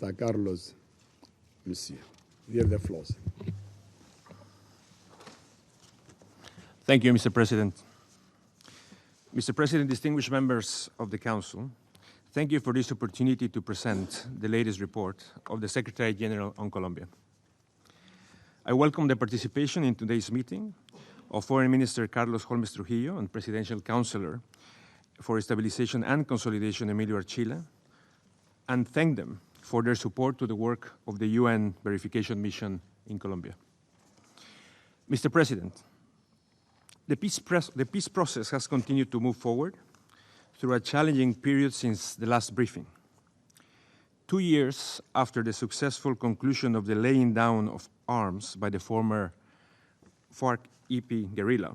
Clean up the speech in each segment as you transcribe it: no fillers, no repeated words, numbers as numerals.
Mr. Carlos Massieu. You have the floor. Thank you, Mr. President. Mr. President, distinguished members of the Council, thank you for this opportunity to present the latest report of the Secretary General on Colombia. I welcome the participation in today's meeting of Foreign Minister Carlos Ruiz Massieu and Presidential Counselor for Stabilization and Consolidation Emilio Archila, and thank them for their support to the work of the UN verification mission in Colombia. Mr. President, the peace process has continued to move forward through a challenging period since the last briefing. 2 years after the successful conclusion of the laying down of arms by the former FARC-EP guerrilla,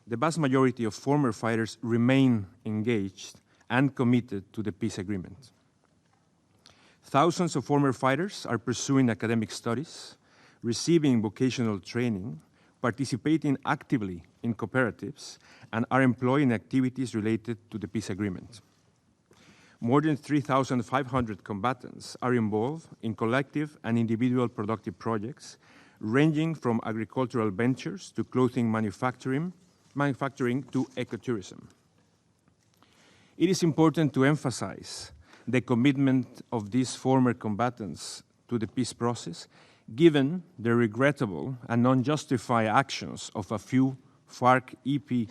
the vast majority of former fighters remain engaged and committed to the peace agreement. Thousands of former fighters are pursuing academic studies, receiving vocational training, participating actively in cooperatives, and are employed in activities related to the peace agreement. More than 3,500 combatants are involved in collective and individual productive projects, ranging from agricultural ventures to clothing manufacturing to ecotourism. It is important to emphasize the commitment of these former combatants to the peace process, given the regrettable and unjustified actions of a few FARC-EP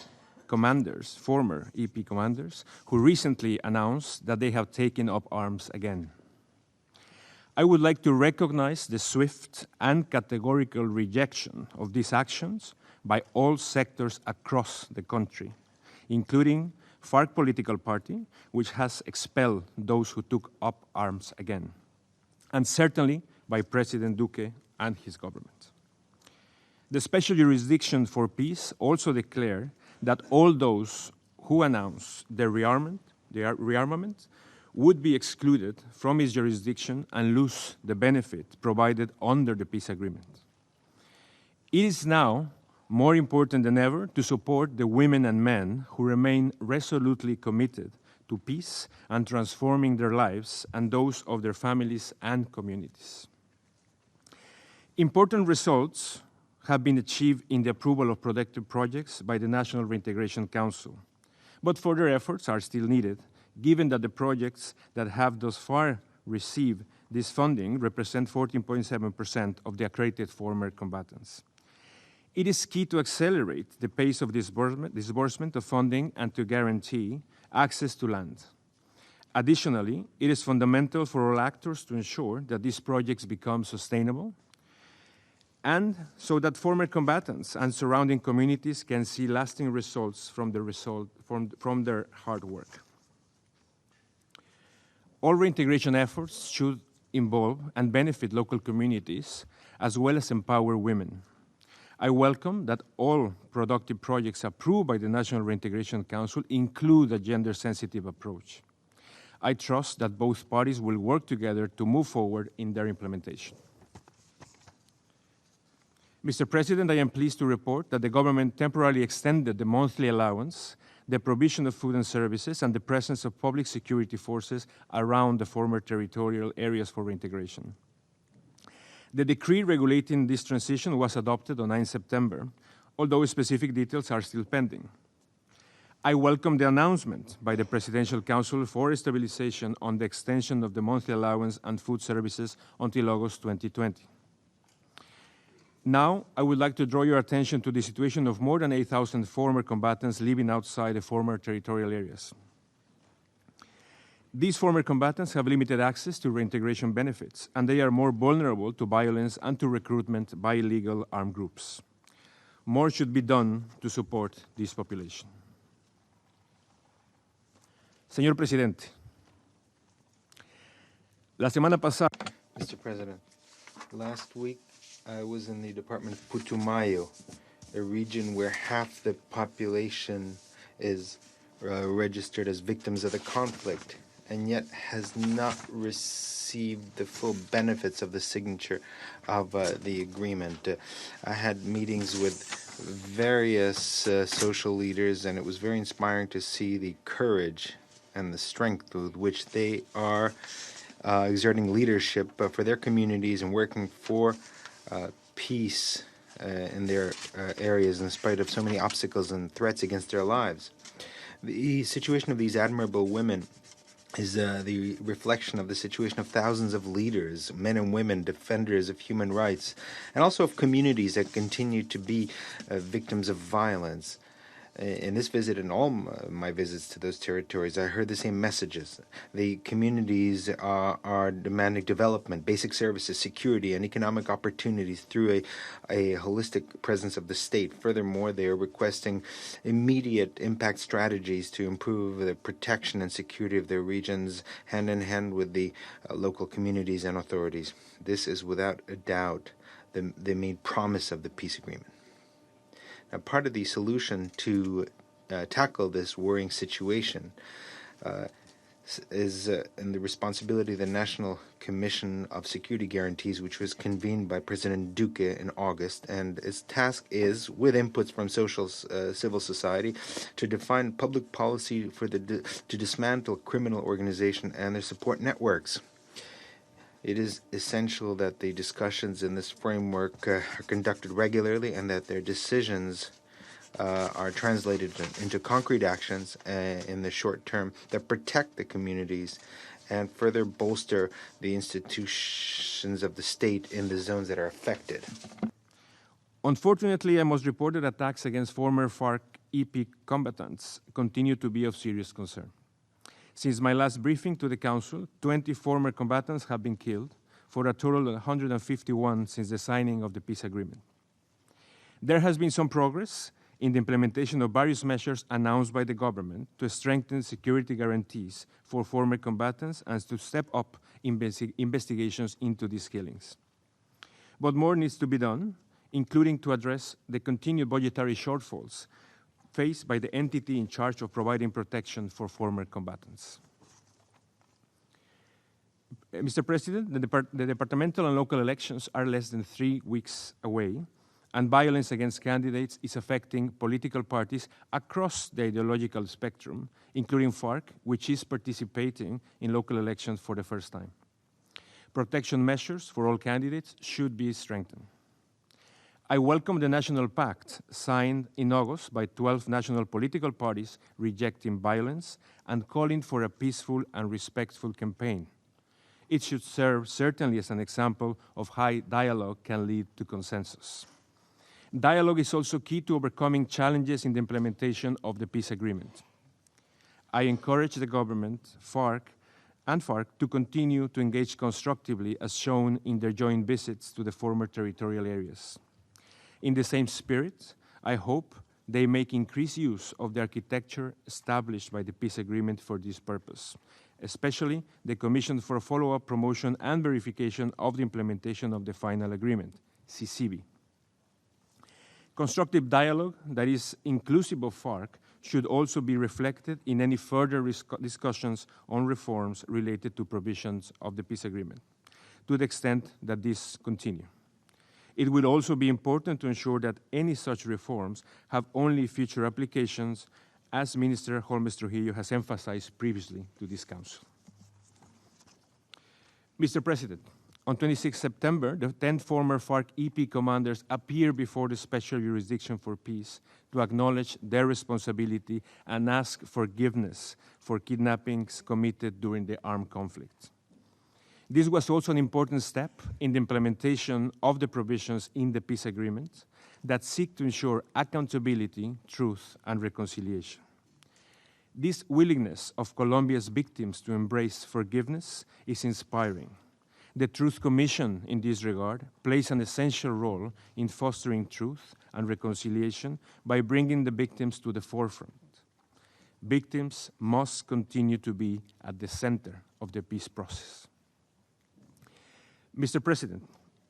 commanders, former EP commanders, who recently announced that they have taken up arms again. I would like to recognize the swift and categorical rejection of these actions by all sectors across the country, including FARC political party, which has expelled those who took up arms again, and certainly by President Duque and his government. The Special Jurisdiction for Peace also declared that all those who announce their rearmament would be excluded from its jurisdiction and lose the benefit provided under the peace agreement. It is now more important than ever to support the women and men who remain resolutely committed to peace and transforming their lives and those of their families and communities. Important results have been achieved in the approval of productive projects by the National Reintegration Council, but further efforts are still needed, given that the projects that have thus far received this funding represent 14.7% of the accredited former combatants. It is key to accelerate the pace of disbursement of funding and to guarantee access to land. Additionally, it is fundamental for all actors to ensure that these projects become sustainable, and so that former combatants and surrounding communities can see lasting results from their hard work. All reintegration efforts should involve and benefit local communities as well as empower women. I welcome that all productive projects approved by the National Reintegration Council include a gender-sensitive approach. I trust that both parties will work together to move forward in their implementation. Mr. President, I am pleased to report that the government temporarily extended the monthly allowance, the provision of food and services, and the presence of public security forces around the former territorial areas for reintegration. The decree regulating this transition was adopted on 9 September, although specific details are still pending. I welcome the announcement by the Presidential Council for Stabilization on the extension of the monthly allowance and food services until August 2020. Now, I would like to draw your attention to the situation of more than 8,000 former combatants living outside the former territorial areas. These former combatants have limited access to reintegration benefits, and they are more vulnerable to violence and to recruitment by illegal armed groups. More should be done to support this population. Señor Presidente, la semana pasada... Mr. President, last week I was in the department of Putumayo, a region where half the population is registered as victims of the conflict, and yet has not received the full benefits of the signature of the agreement. I had meetings with various social leaders, and it was very inspiring to see the courage and the strength with which they are exerting leadership for their communities and working for peace in their areas in spite of so many obstacles and threats against their lives. The situation of these admirable women is the reflection of the situation of thousands of leaders, men and women, defenders of human rights, and also of communities that continue to be victims of violence. In this visit and all my visits to those territories, I heard the same messages. The communities are demanding development, basic services, security, and economic opportunities through a holistic presence of the state. Furthermore, they are requesting immediate impact strategies to improve the protection and security of their regions, hand in hand with the local communities and authorities. This is without a doubt the main promise of the peace agreement. Now, part of the solution to tackle this worrying situation is in the responsibility of the National Commission of Security Guarantees, which was convened by President Duque in August, and its task is, with inputs from civil society, to define public policy to dismantle criminal organization and their support networks. It is essential that the discussions in this framework are conducted regularly and that their decisions are translated into concrete actions in the short term that protect the communities and further bolster the institutions of the state in the zones that are affected. Unfortunately, I must report that attacks against former FARC-EP combatants continue to be of serious concern. Since my last briefing to the Council, 20 former combatants have been killed, for a total of 151 since the signing of the peace agreement. There has been some progress in the implementation of various measures announced by the government to strengthen security guarantees for former combatants and to step up investigations into these killings. But more needs to be done, including to address the continued budgetary shortfalls faced by the entity in charge of providing protection for former combatants. Mr. President, the departmental and local elections are less than 3 weeks away, and violence against candidates is affecting political parties across the ideological spectrum, including FARC, which is participating in local elections for the first time. Protection measures for all candidates should be strengthened. I welcome the National Pact signed in August by 12 national political parties rejecting violence and calling for a peaceful and respectful campaign. It should serve certainly as an example of how dialogue can lead to consensus. Dialogue is also key to overcoming challenges in the implementation of the peace agreement. I encourage the government, FARC, to continue to engage constructively as shown in their joint visits to the former territorial areas. In the same spirit, I hope they make increased use of the architecture established by the peace agreement for this purpose, especially the Commission for Follow-up, Promotion and Verification of the Implementation of the Final Agreement, CCB. Constructive dialogue that is inclusive of FARC should also be reflected in any further discussions on reforms related to provisions of the peace agreement, to the extent that these continue. It will also be important to ensure that any such reforms have only future applications, as Minister Holmes Trujillo has emphasized previously to this Council. Mr. President, on 26 September, the 10 former FARC-EP commanders appeared before the Special Jurisdiction for Peace to acknowledge their responsibility and ask forgiveness for kidnappings committed during the armed conflict. This was also an important step in the implementation of the provisions in the peace agreement that seek to ensure accountability, truth, and reconciliation. This willingness of Colombia's victims to embrace forgiveness is inspiring. The Truth Commission, in this regard, plays an essential role in fostering truth and reconciliation by bringing the victims to the forefront. Victims must continue to be at the center of the peace process. Mr. President,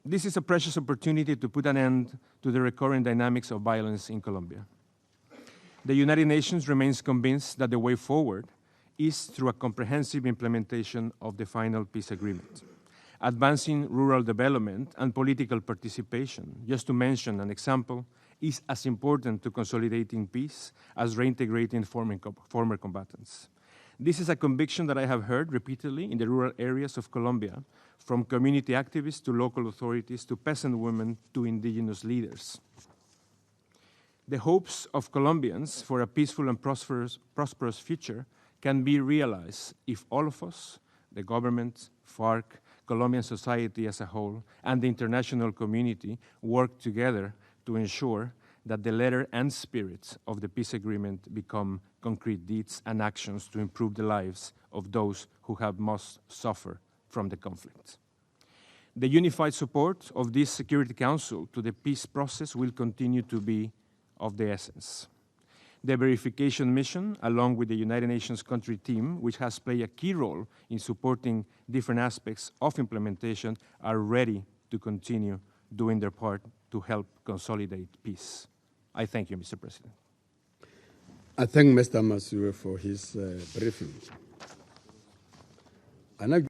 this is a precious opportunity to put an end to the recurrent dynamics of violence in Colombia. The United Nations remains convinced that the way forward is through a comprehensive implementation of the final peace agreement. Advancing rural development and political participation, just to mention an example, is as important to consolidating peace as reintegrating former combatants. This is a conviction that I have heard repeatedly in the rural areas of Colombia, from community activists to local authorities to peasant women to indigenous leaders. The hopes of Colombians for a peaceful and prosperous future can be realized if all of us, the government, FARC, Colombian society as a whole, and the international community work together to ensure that the letter and spirit of the peace agreement become concrete deeds and actions to improve the lives of those who have most suffered from the conflict. The unified support of this Security Council to the peace process will continue to be of the essence. The verification mission, along with the United Nations country team, which has played a key role in supporting different aspects of implementation, are ready to continue doing their part to help consolidate peace. I thank you, Mr. President. I thank Mr. Massieu for his briefing.